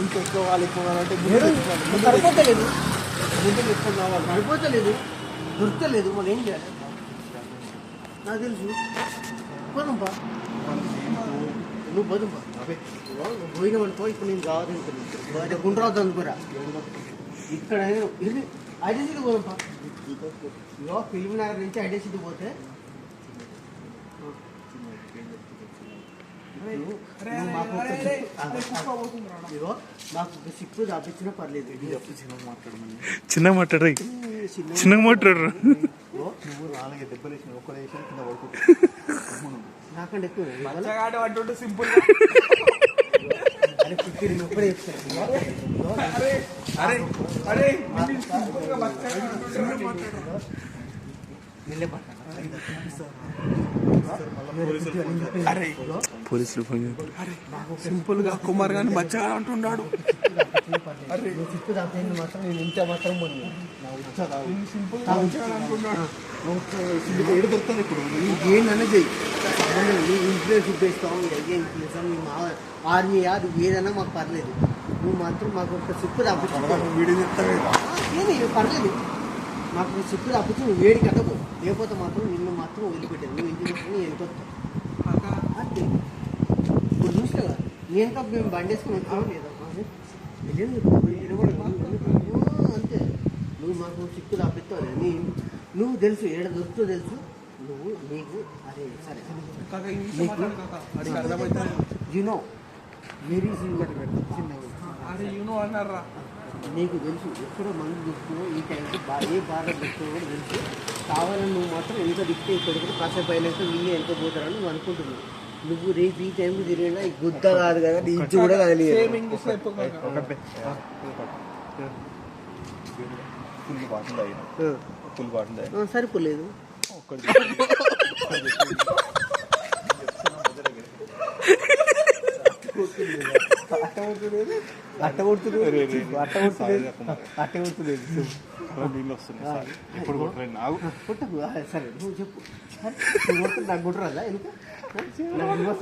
ఇంకెక్కువ వాళ్ళు ఎక్కువ కావాలంటే సరిపోతలేదు, ఎక్కువ కావాలి, సరిపోతలేదు, దొరకలేదు. మళ్ళీ ఏం చేయాలి? నాకు తెలుసు. పోదంపా, నువ్వు పోదంపా. పోయినామనుకో, ఇప్పుడు నేను కావాలి గుండ్రావద్దు అనుకోరా. ఇక్కడ ఐడెన్సిటీ పోదంపా. ఇగో ఫిల్మ్ నగర్ నుంచి ఐడెన్సిటీ పోతే మాకు సిక్కు దాపించినా పర్లేదు. చిన్నగా మాట్లాడరు, చిన్నగా మాట్లాడరు. నువ్వు నాలుగు దెబ్బలు వేసిన ఒక్క వేసిన కింద పడుకుంటా. నాకంటే ఎక్కువ సింపుల్ పోలీసులు సింపుల్ గా కుమార్ గారిని మచ్చగా అంటున్నాడు. మాత్రం నేను ఇంత మాత్రం ఏడు దొరుకుతుంది. ఇప్పుడు ఏంటనే చెయ్యి, ఇంట్లో చూపిస్తావు. ఇన్ఫ్లుయెన్సర్ మీ మా ఆర్మీ అది ఏదైనా మాకు పర్లేదు. నువ్వు మాత్రం మాకు ఒక సిప్పు తప్పించు. వీడియో చెప్తాను పర్లేదు, మాకు సిప్పు తప్పించి నువ్వు వేడి కట్టకు. లేకపోతే మాత్రం నిన్ను మాత్రం వదిలిపెట్టాను. నువ్వు ఇంటికి వచ్చి నేను వెళ్ళిపోతావు అంతే. ఇప్పుడు చూస్తా కదా, నేను తప్ప మేము బండి వేసుకుని వచ్చావు లేదా అంతే. నువ్వు మాకు సిక్కు తప్పిస్తావు. నువ్వు తెలుసు ఏడ దొరుకుతో తెలుసు. నువ్వు నీకు అదే సరే యూనో వెరీ యూనో అన్నారా? నీకు తెలుసు ఎప్పుడో మందు దొరుకుతుందో ఈ టైంకి ఏ బాగా దొరుకుతుందో కూడా తెలుసు. కావాలని నువ్వు మాత్రం ఎంత దిక్తే ఇక్కడ కూడా కాసేపు అయినాక వీళ్ళు ఎంత పోతారని నువ్వు అనుకుంటున్నావు. నువ్వు రేపు ఈ టైంకి తిరిగినా ఈ గుద్ద కాదు కదా, నీ ఇచ్చి కూడా కదలేదు. ఫుల్ బాటిల్ తాగిన, ఫుల్ బాటిల్ తాగిన సరిపోలేదు. నీళ్ళు వస్తున్నాయి. ఎప్పుడు కొట్టలేదు నాకు. సరే నువ్వు చెప్పు. నాకు కొట్టరాదా? ఎందుకు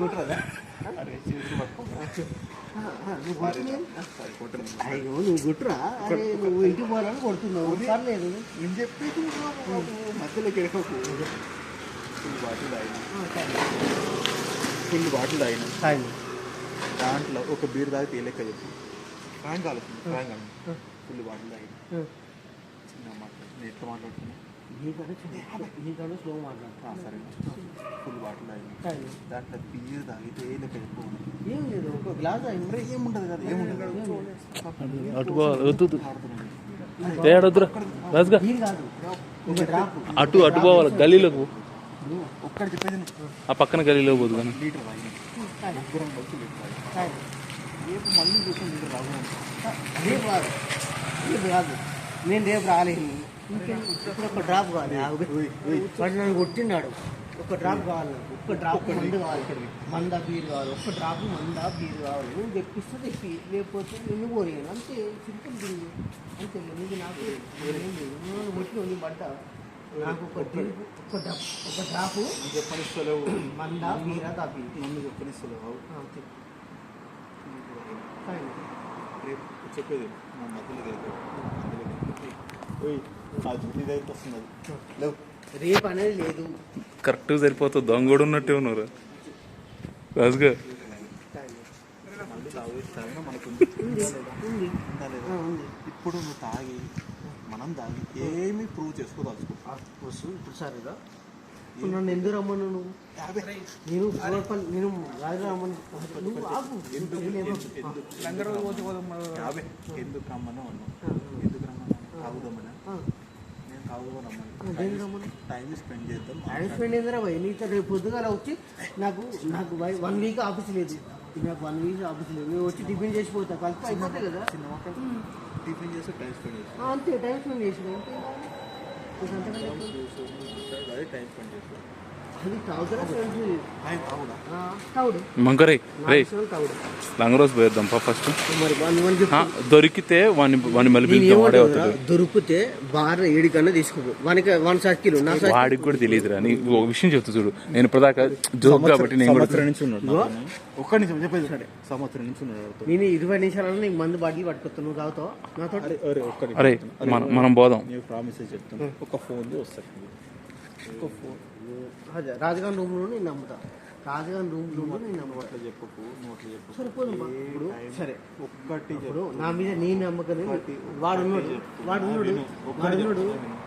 కొట్టరాదా? అయ్యో నువ్వు గుట్టురా. నువ్వు ఇంటికి పోవాలని కొడుతున్నావు. పర్లేదు నేను చెప్పేది మధ్యలోకి వెళ్ళకు. ఫుల్ బాటిల్ తాగిన, ఫుల్ బాటిల్ తాగిన. దాంట్లో ఒక బీర్ తాగి తేలెక్క చెప్పు. ఫ్రాంక్ ఆలోచన, ఫ్రాంక్ అని ఫుల్ బాటిల్ తాగిన. చిన్న మాట్లాడు, నేను ఎట్లా మాట్లాడుతున్నా? నీకన్నా స్లో మాట్లాడతా. సరే, ఫుల్ బాటిల్ తాగిన. దాంట్లో బీర్ తాగి తేలెక్క చెప్పు. ఏం లేదు, ఒక గ్లాస్ మరి ఏముంటుంది కదా, ఏముంటుంది అటు అటు పోవాలి గల్లీలోకి. ఒక్కటి చెప్పేది ఆ పక్కన గల్లీలో పోదు కానీ లీటర్ తాగిన. ముగ్గురం కలిసి లీటర్ తాగిన. రేపు మళ్ళీ కూర్చొని లీటర్ తాగుదాం. రేపు కాదు, రేపు కాదు, నేను రేపు రాలేను. ఇప్పుడు ఒక డ్రాప్ కావాలి. వాడు నన్ను కొట్టినాడు. ఒక డ్రాప్ కావాలి నాకు, ఒక్క డ్రాప్ మందు కావాలి. మందా బీరు కావాలి, ఒక్క డ్రాప్ మందా బీరు కావాలి. నువ్వు తెప్పిస్తే తెప్పి, లేకపోతే నిన్ను పోయాను అంతే. సింపుల్ థింగ్ అంతే. నీకు నాకు కొట్టిన నీ పడ్డ నాకు ఒక డ్రాపు చెప్పనిస్తలేవు. మందా బీరా తాపి నన్ను చెప్పనిస్తలేవు. రేపు చెప్పేది మా మధ్యలో ఇదైతే వస్తుంది. లేవు రేపు అనేది లేదు. కరెక్ట్ సరిపోతుంది. దొంగ కూడా ఉన్నట్టే ఉన్నారు రాజుగా. ఇప్పుడు నువ్వు తాగి మనం తాగి ఏమి ప్రూవ్ చేసుకోదలుచుకో. ఇప్పుడు సరేగా ఇప్పుడు నన్ను ఎందుకు రమ్మను నువ్వు? నేను నేను రాజు రమ్మను. నువ్వు ఆగు. ఎందుకు రమ్మను అన్నావు? ఎందుకు రమ్మను? తాగుదామని. నేను తాగుదామని. టైం స్పెండ్ చేద్దాం. టైం స్పెండ్ అయిందిరా భయ్. నీతో రేపు పొద్దుగాల వచ్చి నాకు 1 వీక్ ఆఫీస్ లేదు. నాకు 1 వీక్ ఆఫీస్ లేదు. నేను వచ్చి టిఫిన్ చేసిపోతా. కలిపి అయిపోతాయి కదా. టిఫిన్ చేస్తే టైం స్పెండ్ చేస్తాను. అంతే, టైం స్పెండ్ చేసిన అదే టైం స్పెండ్ చేస్తాను. అది ట్రౌజర్ ఆయన తాగుడా తౌడు మంకరే రే తౌడు లంగరోజు పోయేద్దాం ఫస్ట్ మరి దొరికితే వాడిని మళ్ళీ పిలుద్దాం వాడే అవుతాడు దొరికితే బార్ 7 కన్నా తీసుకో వానికి 1 సర్కిల్ నా వాడికి కూడా తెలియదురా నీకు ఒక విషయం చెప్తా చూడు నేను ఇప్పటిదాకా జోక్ కాబట్టి నేను కూడా సంవత్సరం నుంచి ఉన్నాడు ఒక్క నిమిషం చెప్పేది సరే సంవత్సరం నుంచి ఉన్నాడు నేను 20 నిమిషాలలో నీకు మందు బాటిల్ పట్టుకొస్తాను నువ్వు తాగుతావు నాతో అరే మనం పోదాం నేను ప్రామిస్ చెప్తాను ఒక ఫోన్ వస్తాను ఒక ఫోన్ రాజగాన్ రూమ్ లో నేను నమ్ముతా రాజగాన్ రూమ్ లో నేను నమ్ముతా అట్లా చెప్పకు నువ్వు అట్లా చెప్పు సరిపోదు ఇప్పుడు సరే ఒక్కటి ఇప్పుడు నా మీద నేను నమ్మకం వాడున్నాడు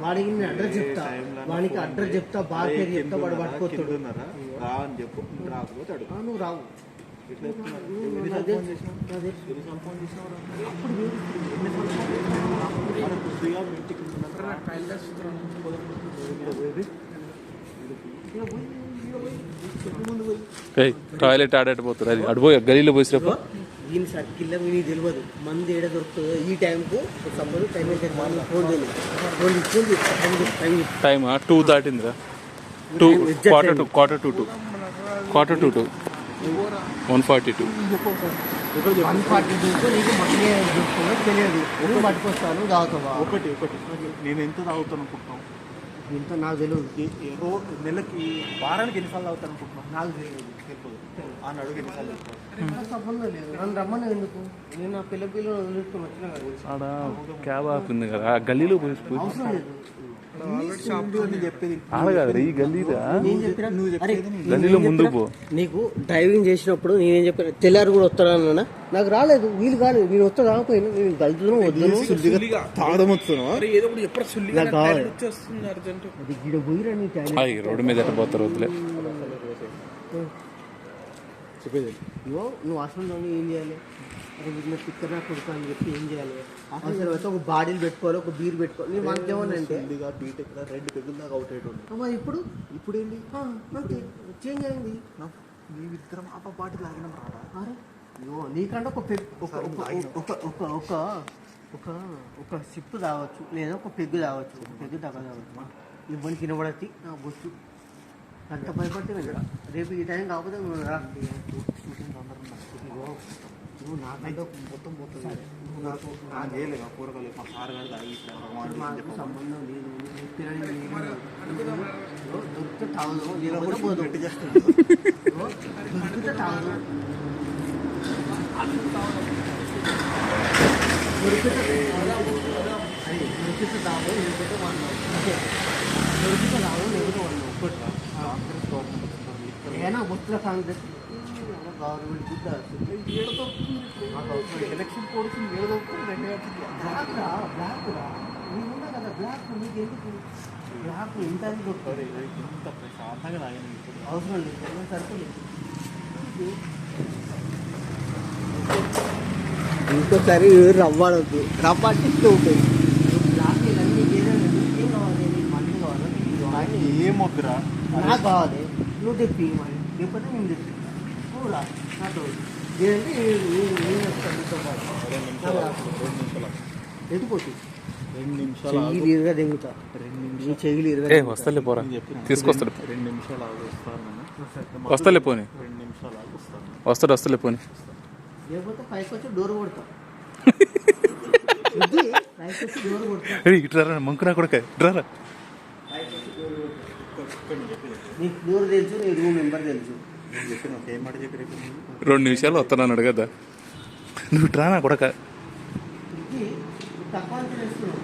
వాడికి నేను అడ్రస్ చెప్తా వాడికి అడ్రస్ చెప్తా బాగా పేరు చెప్తా వాడు పట్టుకోతాడు రా అని చెప్పు రాకపోతే అడుగు నువ్వు రావు ఇట్లా టాయిలెట్ ఆడకపోతారు అది అడిపోయి గలీలో పోసినప్పుడు దీని సర్కిల్లో మీకు తెలియదు మంది ఏడ దొరుకుతుందో ఈ టైంకు సపోజ్ టైం అయితే ఫోన్ టైమ్ 2 దాటిందిరా 2:45 1:42 142 నీకు మళ్ళీ దొరుకుతుందో తెలియదు నువ్వు పట్టుకొస్తాను తాగుతావా ఒకటి నేను ఎంత తాగుతాను అనుకుంటున్నావు ఇంత నాకు తెలియదు నెలకి వారానికి ఎన్నిసార్లు తాగుతాను అనుకుంటున్నావు నాకు తెలియదు ఆ నడుగు ఎన్నిసార్లు సంబంధం లేదు నన్ను రమ్మని ఎందుకు నేను నా పిల్లలు వదిలేసుకొని వచ్చినా కదా ఆడ క్యాబ్ ఆపింది కదా ఆ గల్లీలో పోయి అవసరం లేదు చెప్పేది ఆడ కాదు ఈ గల్లీదా నేను చెప్పినా అరే గల్లీలో ముందుకు పో నీకు డ్రైవింగ్ చేసినప్పుడు నేనేం చెప్పాను తెల్లారు కూడా వస్తానన్నా నాకు రాలేదు వీలు కాలేదు నేను వస్తా రాకపోయినా నేను గలుతును వద్దును తాగడం వస్తున్నావా నాకు కావాలి అది గిడ పోయిరా నీ అయ్యి రోడ్డు మీద ఎట్ట పోతారు వద్దులే చెప్పేది ఇగో నువ్వు అసలు ఏం చేయాలి అరే వీటిలో పిక్కర్ నా కొడుకు అని చెప్పి ఏం చేయాలి అసలు అయితే ఒక బాడీలు పెట్టుకోవాలి ఒక బీర్ పెట్టుకోవాలి నేను మనకి ఏమన్నంటే బీటెక్ 2 పెగ్గుల దాకా అవుట్ అయ్యేటోడు అమ్మా ఇప్పుడు ఏంటి అంతే చేంజ్ అయింది మేమిద్దరం ఆ పాటి లాగినాం రాడా అరే ఇగో నీకంటే ఒక పెగ్ ఒక సిప్ తాగవచ్చు లేదా ఒక పెగ్గు తాగవచ్చు ఒక పెగ్గు తాగవచ్చు ఇవ్వని తినబడచ్చి నా బొచ్చు అంత భయపడితే వెళ్ళరా రేపు ఈ టైం కాకపోతే నువ్వు రా నువ్వు నాకంటే మొత్తం నువ్వు నాకు చేయలేదు కూరగాయలు మా సార్ గారు మాకు సంబంధం లేదు దొరికితే తాగదు లేకపోతే పోదు దొరికితే తాగదు దొరికితే తాగు లేకపోతే వాళ్ళు దొరికితే తాగు లేకపోతే వాళ్ళు ఏనా బొత్తుల కాంగ్రెస్ గవర్నమెంట్ ఎలక్షన్ పోడుతుంది బ్లాక్ రా నీకు ఉన్నా కదా బ్లాక్ నీకు ఎందుకు బ్లాక్ ఎంత దొరుకుతుంది ఇంత ప్రశాంతంగా తాగినాం ఇప్పుడు అవసరం లేదు సరిపోలేదు ఇంకోసారి రవ్వడద్దు రవ్వ అంటే ఉంటుంది బ్లాక్ ఇవన్నీ ఏం కావాలి మళ్ళీ కావాలి ఏం వద్దురా నాకు కావాలి నువ్వు తెప్పి మరి లేకపోతే నేను తెప్పి నువ్వు రా నాతో లేదంటే నేను వస్తాను నీతో పాటు ఎదిపోతుంది 2 నిమిషాలు చెయ్యిలు ఇరుగా దిగుతా నీ చెయ్యిలు ఇరుగా వస్తలే పోరా తీసుకొస్తాడు 2 నిమిషాలు ఆగి వస్తాను వస్తలే పోనీ 2 నిమిషాలు ఆగి వస్తాను వస్తలే పోనీ లేకపోతే పైకి వచ్చి డోర్ కొడతా పైకి వచ్చి డోర్ కొడతా ఇట్లా మంకునా కూడా డ్రారా నీ ఫ్లోర్ తెలుసు నీ రూమ్ నెంబర్ తెలుసు నేను చెప్పిన ఏం మాట చెప్పి 2 నిమిషాలు వస్తున్నాడు కదా నువ్వు డ్రానా కొడక ఇది తక్కువ తెలుస్తున్నావు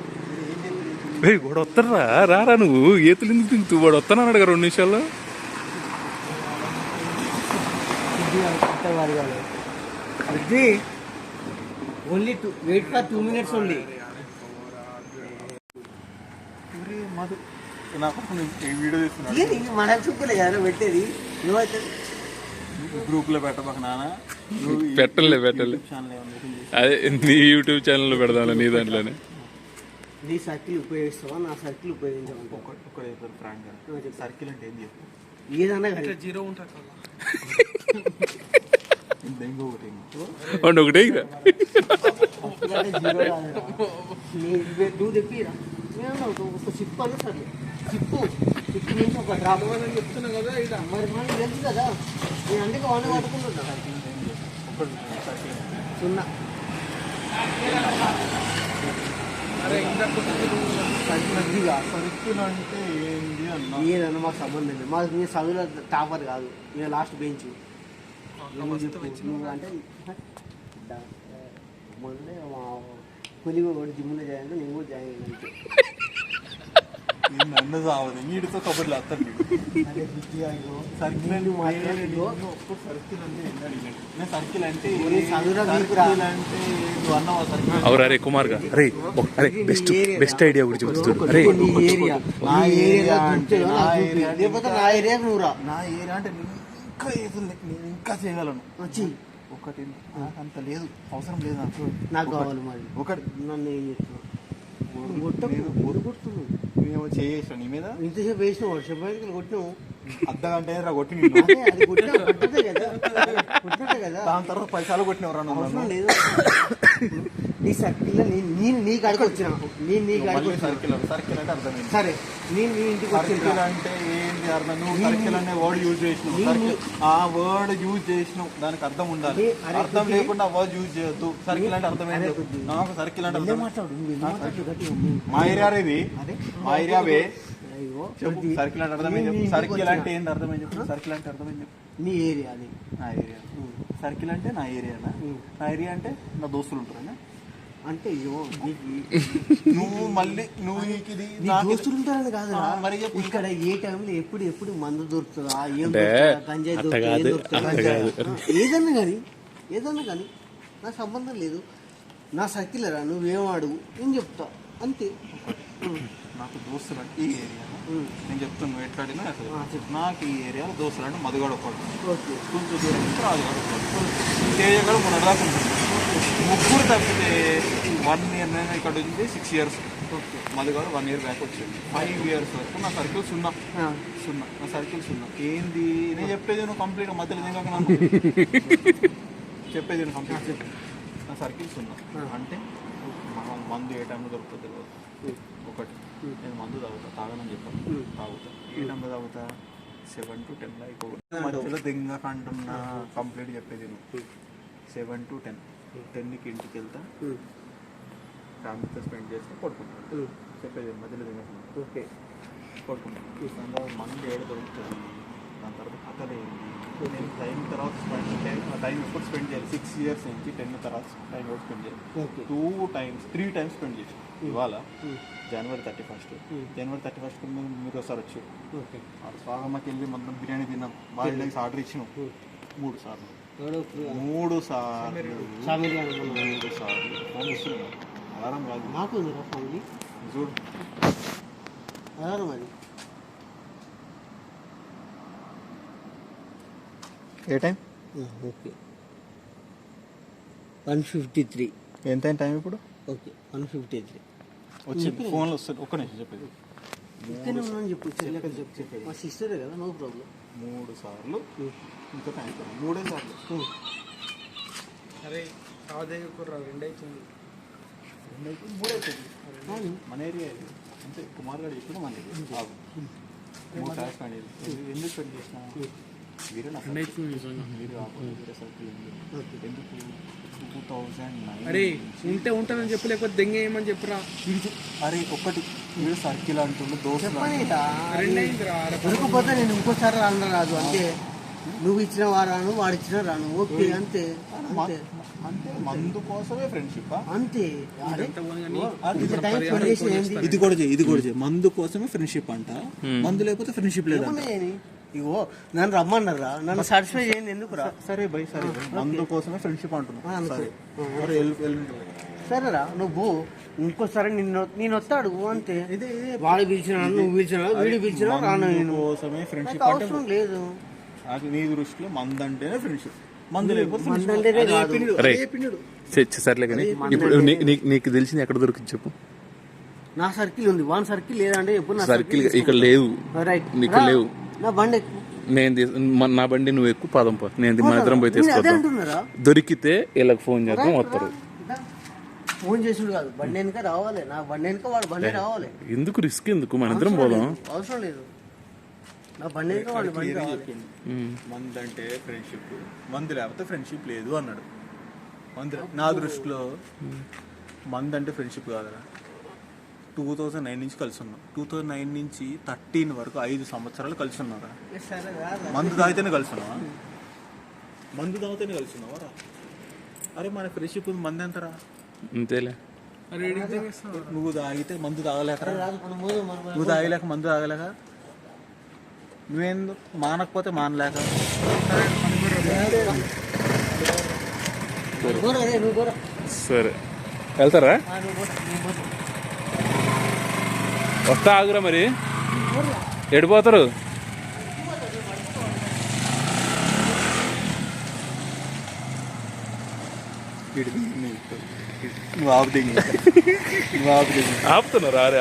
వాడు వస్తారా రారా నువ్వు ఏతులు ఎందుకు తింటూ వాడు వస్తానన్నాడు కదా 2 నిమిషాల్లో only weight for 2 minutes only మాది నాకు వీడియో తీస్తున్నాడు ఇది మన చూపులే కదా పెట్టేది నువ్వైతే గ్రూప్లో పెట్టబాక నాన్న పెట్టలే ఛానల్ ఏమన్నా అదే నీ యూట్యూబ్ ఛానల్లో పెడదాంలే నీ దాంట్లోనే నీ సర్కిల్ ఉపయోగిస్తావా నా సర్కిల్ ఉపయోగించావు ఒక్కడే ఫ్రాంక్ సర్కిల్ అంటే ఏం చెప్పు ఏదన్నా కానీ జీరో ఉంటుంది డెంగ్యూ ఒకటి ఒకటే ఇక జీరో నువ్వు తెప్పిరా ఒక సిప్ అన్న సరే చిప్పు నుంచి ఒక డ్రాప్ చెప్తున్నా కదా ఇలా మరి మనకు తెలుసు కదా నేను అందుకే వాడిని పట్టుకుంటున్నా సున్నా అరే ఇంకా సర్కిల్ అంటే ఏంది అన్న ఏదన్నా మాకు సంబంధం లేదు మాకు నేను చదువులో టాపర్ కాదు నేను లాస్ట్ బెంచ్ నువ్వు అంటే మొన్నే మా కొలివి కూడా జిమ్లో జాయిన్ అయితే నేను కూడా జాయిన్ అయ్యాను నన్ను సావదు వీడితో కబుర్లు వస్తాను అదే బుద్ధిగా సర్కిల్ నువ్వు మాట్లాడిలో సర్కిల్ అంటే ఏంటి అడిగాను నేను సర్కిల్ అంటే చదువురా సర్కిల్ అంటే నువ్వు అన్నావు సర్కిల్ అవురా అరే కుమార్ గా అరే అరే బెస్ట్ ఐడియా గురించి చెప్తాడు అరే నీ ఏరియా నా ఏరియా అంటే నా ఏరియా లేకపోతే నా ఏరియా నువ్వురా నా ఏరియా అంటే నేను ఇంకా ఏదో నేను ఇంకా చేయగలను వచ్చి ఒకటి నాకు అంత లేదు అవసరం లేదు నాకు కావాలి మరి ఒకటి నన్ను ఏం చెప్తున్నావు కొడుతున్నావు మేము చేసాను నీ మీద ఇంతసేపు వేసినావు వర్షం బయటకు కొట్టినావు అర్ధ గంట అయిందిరా కొట్టి అదే అది కొట్టినట్టే కదా కొట్టినట్టే కదా దాని తర్వాత పైసలు కొట్టినవరా అవసరం లేదు నీ సర్కిల్ నేను నీ కాడికి వచ్చిన నేను నీ కాడికి వచ్చిన సర్కిల్ సర్కిల్ అంటే అర్థమైంది సరే నేను నీ ఇంటికి సర్కిల్ వచ్చిన అంటే ఏంటి అర్థం నువ్వు సర్కిల్ అనే వర్డ్ యూజ్ చేసినావు సర్కిల్ ఆ వర్డ్ యూజ్ చేసినావు దానికి అర్థం ఉండాలి అర్థం లేకుండా ఆ వర్డ్ యూజ్ చేయొద్దు సర్కిల్ అంటే అర్థమైంది నాకు సర్కిల్ అంటే అర్థం మాట్లాడు నువ్వు ఎందుకు మాట్లాడు గట్టిగా? మా ఏరియా ఇది అదే మా ఏరియావే అయ్యో చెప్పు సర్కిల్ అంటే అర్థమైంది చెప్పు సర్కిల్ అంటే ఏంటి అర్థమైంది చెప్పు సర్కిల్ అంటే అర్థమైంది చెప్పు నీ ఏరియా అది నా ఏరియా సర్కిల్ అంటే నా ఏరియానా నా ఏరియా అంటే నా దోస్తులు ఉంటారా అంటే అయ్యో నువ్వు మళ్ళీ నువ్వు ఇది దోస్తులు ఉంటారని కాదు మరి చెప్పు ఇక్కడ ఏ టైంలో ఎప్పుడు మందు దొరుకుతుందా ఏం అంటే దొరుకుతుందా గంజాయి అట్ట దొరుకుతుందా ఏం కాదు, దొరుకుతుందా? అట్ట ఏదన్నా కానీ నాకు సంబంధం లేదు నా సర్కిల్ రా నువ్వేం అడుగు నేను చెప్తా అంతే నాకు దోస్తులు అంటే ఈ ఏరియా నేను చెప్తాను నువ్వు ఎట్లాడినా అసలు చెప్పు. నాకు ఈ ఏరియాలో దోస్తులు అంటే మధుగాడ ఒకటి ఓకే కొంచెం దూరం నుంచి రాజుగాడు ఒకటి తేజగాడు మన దాకా ఉంటుంది ముగ్గురు తప్పితే 1 year నేను ఇక్కడ ఉంది 6 years ఓకే మధుగాడు 1 year బ్యాక్ వచ్చింది 5 years వరకు నా సర్కిల్ సున్నా నా సర్కిల్ సున్నా ఏంది నేను చెప్పేది నువ్వు కంప్లీట్ మధ్యలో ఏం కాక చెప్పేది నువ్వు కంప్లీట్ నా సర్కిల్ సున్నా అంటే మనం మందు ఏ టైంలో దొరుకుతుంది తెలియదు ఒకటి నేను మందు తాగనని చెప్పాను తాగుతా ఏ టైంలో తాగుతా 7 to 10 అయిపోయి మధ్యలో దింగక అంటున్నా కంప్లీట్ చెప్పేది నువ్వు 7 to 10 10కి ఇంటికి వెళ్తా ఫ్యామిలీతో స్పెండ్ చేస్తే పడుకుంటాను చెప్పేది మధ్యలో దింగకుండా ఓకే పడుకుంటాను మందు ఏడు దొరుకుతుంది దాని తర్వాత కథలు ఏంటి నేను టైం ఎప్పుడు స్పెండ్ చేయాలి 6 years నుంచి 10 తర్వాత టైం ఎప్పుడు స్పెండ్ చేయాలి 3 times స్పెండ్ చేసి ఇవాళ January 31st మీరు ఒకసారి వచ్చి స్వాగమ్మకి వెళ్ళి మొత్తం బిర్యానీ తిన్నాం వాళ్ళకి ఆర్డర్ ఇచ్చినాం 3 సార్లు ఫోన్ ఇస్తున్నాం అలారం కాదు నాకు ఫ్యామిలీ చూడు అలారం అది ఏ టైం ఓకే 1:53 ఎంత టైం ఇప్పుడు ఓకే 1:53 వచ్చింది ఫోన్లో వస్తుంది ఒక్క నిమిషం చెప్పేది ఇక్కడనే ఉన్నాను చెప్పు చెప్పేది మా సిస్టరే కదా నో ప్రాబ్లం 3 సార్లు ఇంకా టైం 3 సార్లు అరే అదే కుర్రా 2 అవుతుంది 3 అవుతుంది మన ఏరియా అంటే కుమార్ గారు చెప్పిన మన ఏరియా 3 టైమ్స్ పని ఎందుకు స్పెండ్ చేసినా వీరే సర్కిల్ ఎందుకు 2009 అరే ఉంటానని చెప్పు లేకపోతే దెంగ ఏమని చెప్పురా అరే ఒక్కటి వీడు సర్కిల్ అంటుండే దోస్తులు దొరకపోతే నేను ఇంకోసారి రాను రాదు అంటే నువ్వు ఇచ్చిన వారాను వాడు ఇచ్చిన రాను ఓకే అంతే అంతే అంటే మందు కోసమే ఫ్రెండ్షిప్ అంతే ఇది కూడా చేయి మందు కోసమే ఫ్రెండ్షిప్ అంట మందు లేకపోతే ఫ్రెండ్షిప్ లేదా ఇగో నన్ను రమ్మన్నారా నన్ను సాటిస్ఫై చేయండి ఎందుకు రా సరే బై సరే మందు కోసమే ఫ్రెండ్షిప్ అంటున్నా సరేరా నువ్వు ఇంకోసారి నేను వస్తాడు అంతే వాడు పిలిచిన నువ్వు పిలిచిన వీడు పిలిచిన రాను నేను కోసమే ఫ్రెండ్షిప్ అవసరం లేదు నీ దృష్టిలో మందు అంటేనే ఫ్రెండ్షిప్ మందు లేకపోతే సర్లే కానీ ఇప్పుడు నీకు తెలిసింది ఎక్కడ దొరికింది చెప్పు నా సర్కిల్ ఉంది వన్ సర్కిల్ లేదంటే ఎప్పుడు సర్కిల్ ఇక్కడ లేవు రైట్ ఇక్కడ లేవు నా బండి ఎక్కు నేను నా బండి నువ్వు ఎక్కువ పాదం పో నేను మన ఇద్దరం పోయి తీసుకొద్దాం దొరికితే వీళ్ళకి ఫోన్ చేద్దాం వస్తారు ఫోన్ చేసుడు కాదు, బండి వెనక రావాలి, నా బండి వెనక వాడు బండి రావాలి. ఎందుకు రిస్క్ ఎందుకు, మన ఇద్దరం పోదాం. అవసరం లేదు, నా బండి వెనక వాడు బండి రావాలి. చెప్పిండు మందు అంటే ఫ్రెండ్షిప్, మందు లేకపోతే ఫ్రెండ్షిప్ లేదు అన్నాడు. మందు నా దృష్టిలో మందు అంటే ఫ్రెండ్షిప్ కాదురా. 2009 నుంచి కలిసి ఉన్నాం, 2009 నుంచి 13 వరకు 5 సంవత్సరాలు కలిసి ఉన్నారా. సరే రాదా? మందు తాగితేనే కలిసి ఉన్నావా? మందు తాగితేనే కలిసి ఉన్నావా రా? అరే మన ఫ్రెండ్షిప్ మందు ఎంతరా? అంతేలే. నువ్వు తాగితే మందు తాగలేకరా, రాదు, మనం పోదాం, మనం నువ్వు తాగలేక మందు తాగలేక, నువ్వేందు మానకపోతే మానలేక. పోరా, రే, నువ్వు పోరా. సరే వెళ్తారా? నువ్వు పోరా, నువ్వు పోరా. వస్తా, ఆగురా. మరి ఎడిపోతారు? నువ్వు ఆపుదే, నువ్వు ఆపుదే. ఆపుతున్నారు. అరే